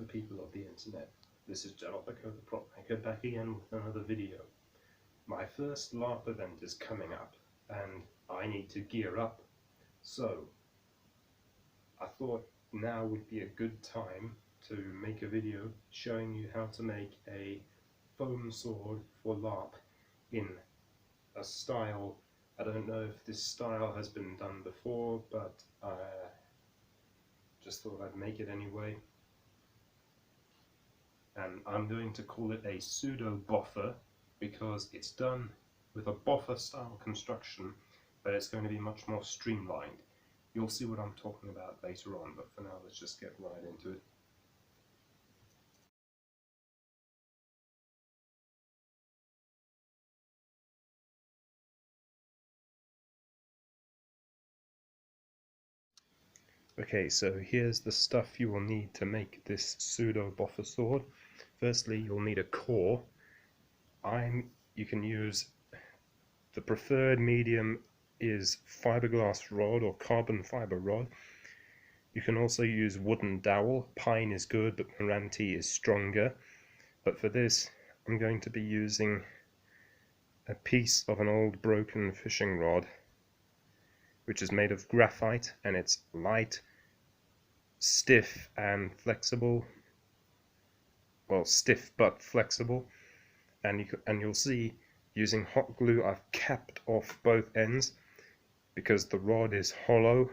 people of the internet. This is Jalopiko the Prop Maker back again with another video. My first LARP event is coming up and I need to gear up, so I thought now would be a good time to make a video showing you how to make a foam sword for LARP in a style. I don't know if this style has been done before, but I just thought I'd make it anyway. And I'm going to call it a pseudo-boffer because it's done with a boffer style construction, but it's going to be much more streamlined. You'll see what I'm talking about later on, but for now let's just get right into it. Okay, so here's the stuff you will need to make this pseudo-boffer sword. Firstly, you'll need a core. You can use, the preferred medium is fiberglass rod or carbon fiber rod. You can also use wooden dowel. Pine is good, but Meranti is stronger. But for this, I'm going to be using a piece of an old broken fishing rod, which is made of graphite, and it's light, stiff and flexible. Well, stiff but flexible. And you'll see, using hot glue, I've capped off both ends because the rod is hollow.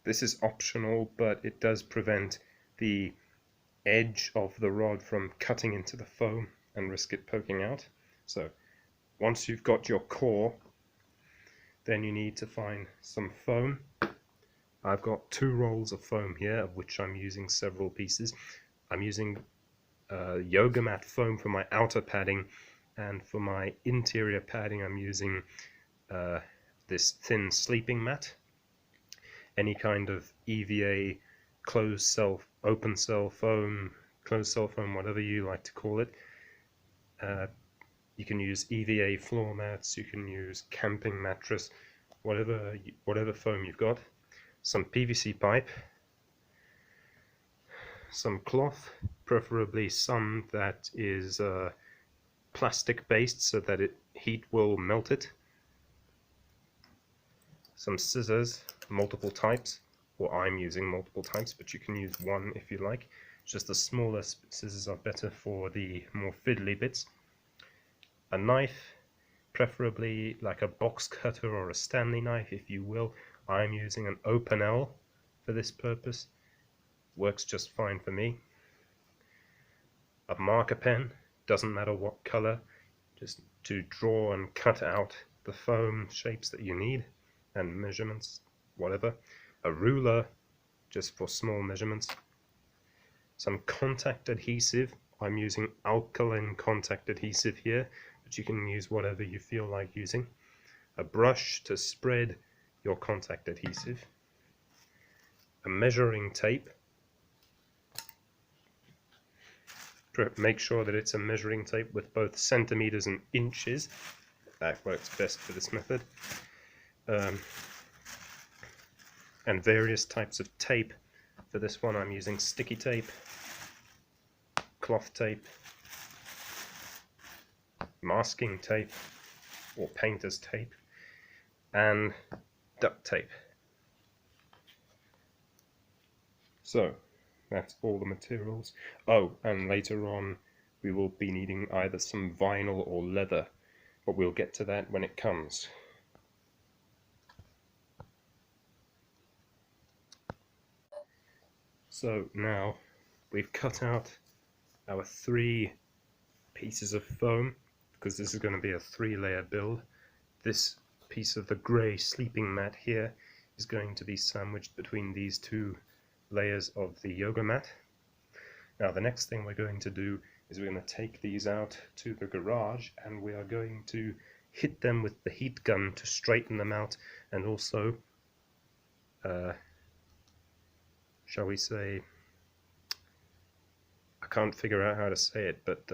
This is optional, but it does prevent the edge of the rod from cutting into the foam and risk it poking out. So once you've got your core, then you need to find some foam. I've got 2 rolls of foam here, of which I'm using several pieces. I'm using yoga mat foam for my outer padding, and for my interior padding I'm using this thin sleeping mat. Any kind of EVA, closed cell, open cell foam, closed cell foam, whatever you like to call it. You can use EVA floor mats, you can use camping mattress, whatever foam you've got. Some PVC pipe, some cloth, preferably some that is plastic based so that heat will melt it. Some scissors, multiple types, or I'm using multiple types, but you can use one if you like. Just the smaller scissors are better for the more fiddly bits. A knife, preferably like a box cutter or a Stanley knife if you will. I'm using an open L for this purpose. Works just fine for me. A marker pen, doesn't matter what color, just to draw and cut out the foam shapes that you need and measurements, whatever. A ruler, just for small measurements. Some contact adhesive. I'm using alkaline contact adhesive here, but you can use whatever you feel like using. A brush to spread your contact adhesive. A measuring tape. Make sure that it's a measuring tape with both centimeters and inches. That works best for this method. And various types of tape. For this one I'm using sticky tape, cloth tape, masking tape or painter's tape, and duct tape. So that's all the materials. Oh, and later on we will be needing either some vinyl or leather, but we'll get to that when it comes. So now we've cut out our 3 pieces of foam, because this is going to be a 3-layer build. This piece of the grey sleeping mat here is going to be sandwiched between these 2 layers of the yoga mat. Now the next thing we're going to do is we're going to take these out to the garage and we are going to hit them with the heat gun to straighten them out, and also shall we say, I can't figure out how to say it, but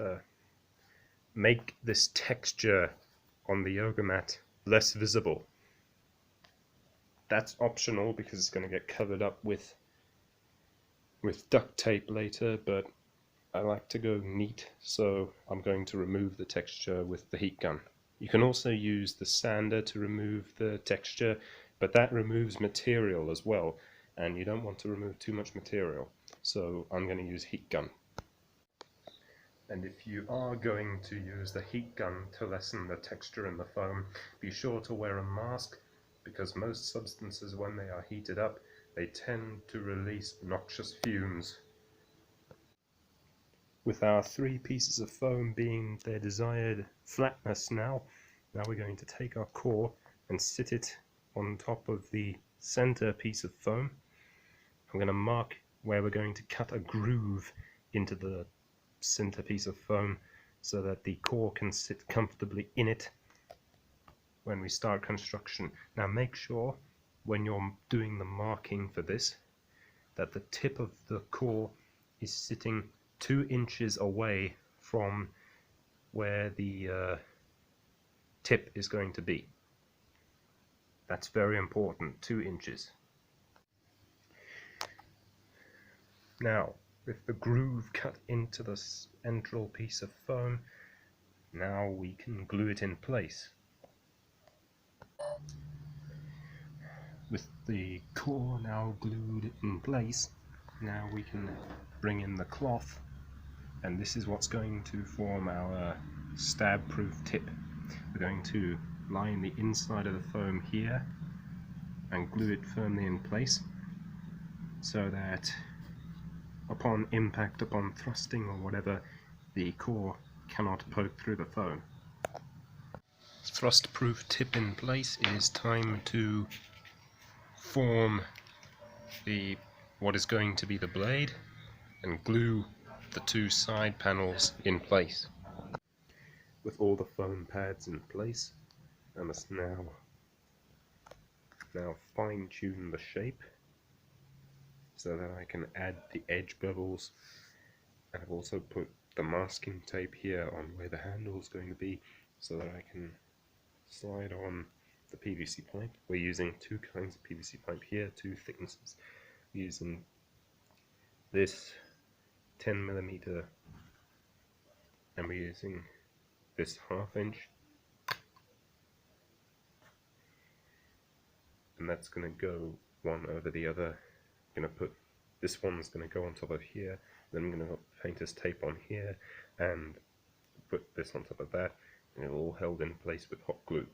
make this texture on the yoga mat less visible. That's optional because it's going to get covered up with with duct tape later, but I like to go neat, so I'm going to remove the texture with the heat gun. You can also use the sander to remove the texture, but that removes material as well, and you don't want to remove too much material, so I'm going to use heat gun. And if you are going to use the heat gun to lessen the texture in the foam, be sure to wear a mask, because most substances, when they are heated up, they tend to release noxious fumes. With our 3 pieces of foam being their desired flatness now we're going to take our core and sit it on top of the center piece of foam. I'm going to mark where we're going to cut a groove into the center piece of foam so that the core can sit comfortably in it when we start construction. Now make sure when you're doing the marking for this that the tip of the core is sitting 2 inches away from where the tip is going to be. That's very important, 2 inches. Now, with the groove cut into the central piece of foam, now we can glue it in place. With the core now glued in place, now we can bring in the cloth, and this is what's going to form our stab-proof tip. We're going to line the inside of the foam here and glue it firmly in place so that upon impact, upon thrusting or whatever, the core cannot poke through the foam. Thrust-proof tip in place, it is time to form what is going to be the blade and glue the 2 side panels in place. With all the foam pads in place, I must now fine-tune the shape so that I can add the edge bevels, and I've also put the masking tape here on where the handle is going to be so that I can slide on the PVC pipe. We're using 2 kinds of PVC pipe here, 2 thicknesses. We're using this 10mm and we're using this 1/2 inch, and that's going to go one over the other. I'm going to put this one's going to go on top of here, then I'm going to put painter's tape on here and put this on top of that, and it's all held in place with hot glue.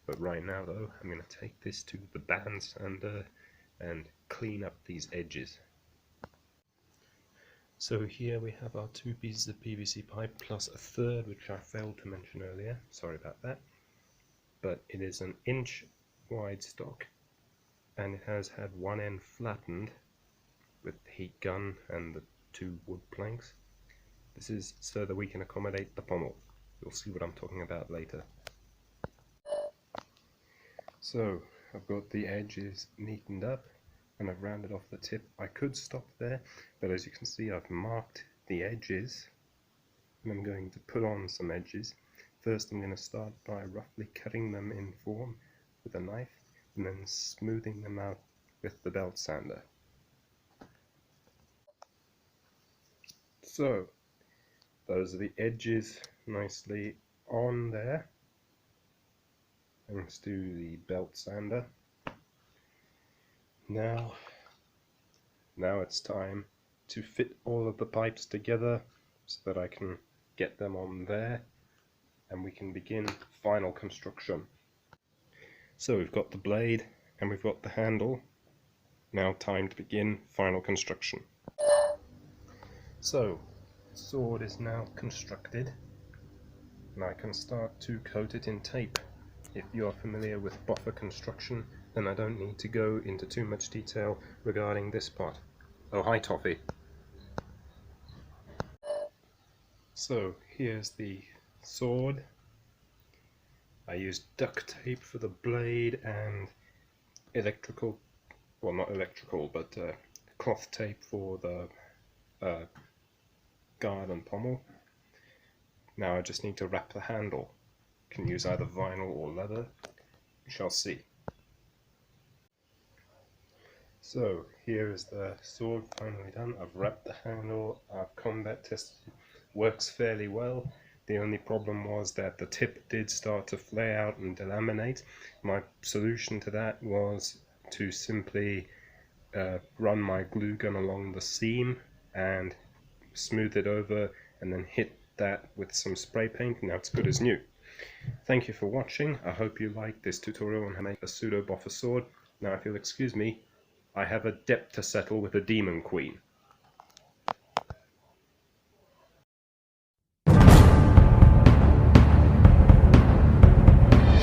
But right now though, I'm going to take this to the band sander and clean up these edges. So here we have our 2 pieces of PVC pipe plus a third, which I failed to mention earlier, sorry about that. But it is an inch wide stock, and it has had one end flattened with the heat gun and the 2 wood planks. This is so that we can accommodate the pommel. You'll see what I'm talking about later. So I've got the edges neatened up and I've rounded off the tip. I could stop there, but as you can see I've marked the edges and I'm going to put on some edges. First I'm going to start by roughly cutting them in form with a knife and then smoothing them out with the belt sander. So those are the edges nicely on there. And let's do the belt sander. Now it's time to fit all of the pipes together so that I can get them on there and we can begin final construction. So we've got the blade and we've got the handle. Now time to begin final construction. So the sword is now constructed and I can start to coat it in tape. If you are familiar with boffer construction, then I don't need to go into too much detail regarding this part. Oh, hi Toffee. So here's the sword. I used duct tape for the blade and electrical, well not electrical, but cloth tape for the guard and pommel. Now I just need to wrap the handle. You can use either vinyl or leather. We shall see. So here is the sword finally done. I've wrapped the handle, I've combat tested it, works fairly well. The only problem was that the tip did start to flare out and delaminate. My solution to that was to simply run my glue gun along the seam and smooth it over and then hit that with some spray paint, and now it's good as new. Thank you for watching. I hope you liked this tutorial on how to make a pseudo-boffer sword. Now if you'll excuse me, I have a debt to settle with a demon queen.